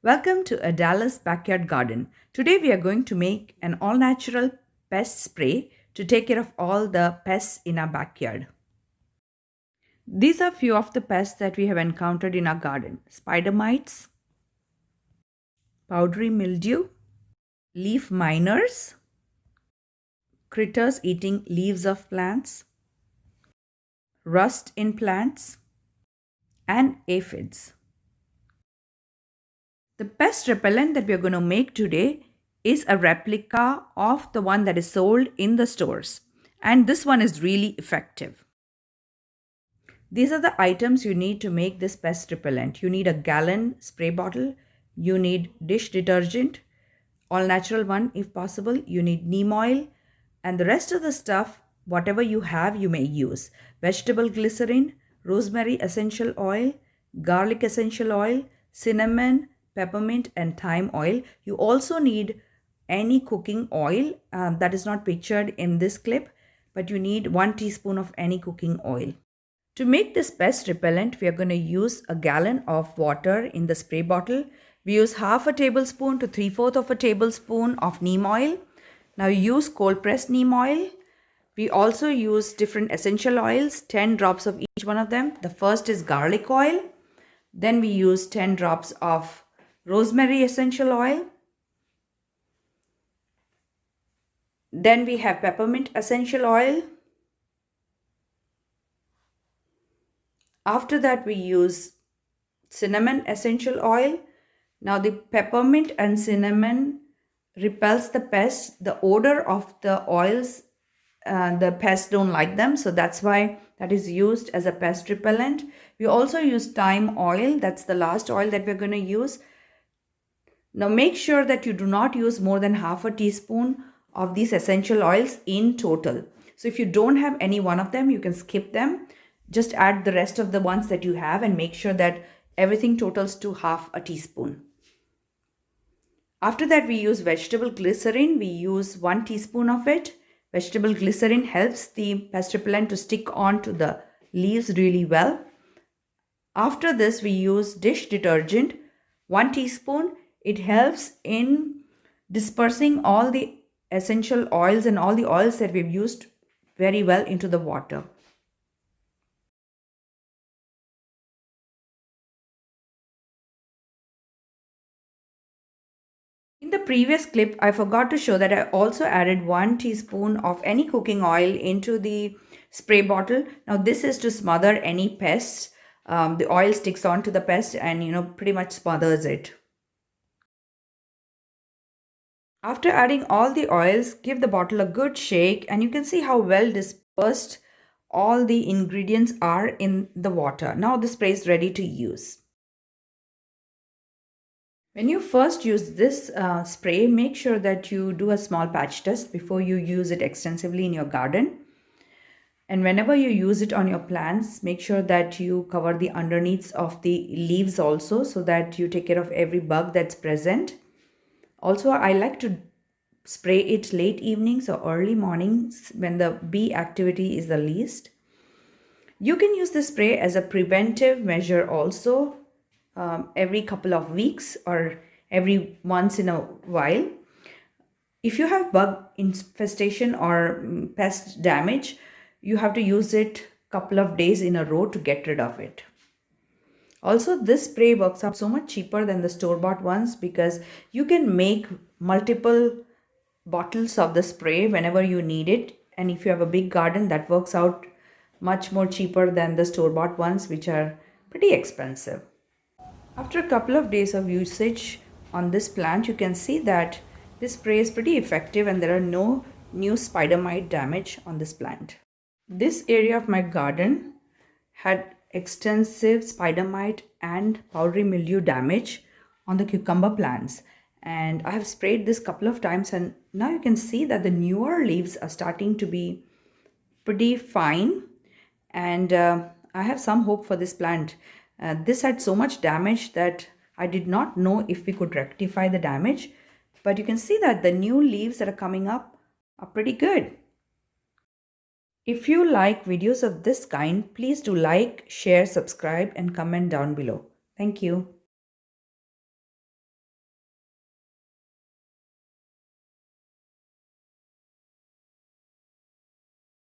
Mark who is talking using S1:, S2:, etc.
S1: Welcome to Adalis Backyard Garden. Today we are going to make an all-natural pest spray to take care of all the pests in our backyard. These are few of the pests that we have encountered in our garden. Spider mites, powdery mildew, leaf miners, critters eating leaves of plants, rust in plants, and aphids. The pest repellent that we are going to make today is a replica of the one that is sold in the stores. And this one is really effective. These are the items you need to make this pest repellent. You need a gallon spray bottle. You need dish detergent, all natural one if possible. You need neem oil. And the rest of the stuff, whatever you have, you may use. Vegetable glycerin, rosemary essential oil, garlic essential oil, cinnamon, peppermint, and thyme oil. You also need any cooking oil that is not pictured in this clip, but you need 1 teaspoon of any cooking oil. To make this pest repellent, we are going to use a gallon of water in the spray bottle. We use half a tablespoon to 3/4 of a tablespoon of neem oil. Now use cold pressed neem oil. We also use different essential oils, 10 drops of each one of them. The first is garlic oil. Then we use 10 drops of rosemary essential oil. Then we have peppermint essential oil. After that, we use cinnamon essential oil. Now the peppermint and cinnamon repels the pests. The odor of the oils, the pests don't like them. So that's why that is used as a pest repellent. We also use thyme oil. That's the last oil that we're going to use. Now make sure that you do not use more than half a teaspoon of these essential oils in total. So if you don't have any one of them, you can skip them. Just add the rest of the ones that you have and make sure that everything totals to half a teaspoon. After that, we use vegetable glycerin. We use 1 teaspoon of it. Vegetable glycerin helps the pest repellent to stick on to the leaves really well. After this, we use dish detergent, 1 teaspoon. It helps in dispersing all the essential oils and all the oils that we've used very well into the water. In the previous clip, I forgot to show that I also added 1 teaspoon of any cooking oil into the spray bottle. Now this is to smother any pests. The oil sticks onto the pest and pretty much smothers it. After adding all the oils, give the bottle a good shake and you can see how well dispersed all the ingredients are in the water. Now the spray is ready to use. When you first use this spray, make sure that you do a small patch test before you use it extensively in your garden. And whenever you use it on your plants, make sure that you cover the underneaths of the leaves also so that you take care of every bug that's present. Also, I like to spray it late evenings or early mornings when the bee activity is the least. You can use this spray as a preventive measure also every couple of weeks or every once in a while. If you have bug infestation or pest damage, you have to use it couple of days in a row to get rid of it. Also, this spray works out so much cheaper than the store-bought ones because you can make multiple bottles of the spray whenever you need it. And if you have a big garden, that works out much more cheaper than the store-bought ones, which are pretty expensive. After a couple of days of usage on this plant, you can see that this spray is pretty effective and there are no new spider mite damage on this plant. This area of my garden had extensive spider mite and powdery mildew damage on the cucumber plants. And I have sprayed this couple of times and now you can see that the newer leaves are starting to be pretty fine. And I have some hope for this plant. This had so much damage that I did not know if we could rectify the damage. But you can see that the new leaves that are coming up are pretty good. If you like videos of this kind, please do like, share, subscribe, and comment down below. Thank you.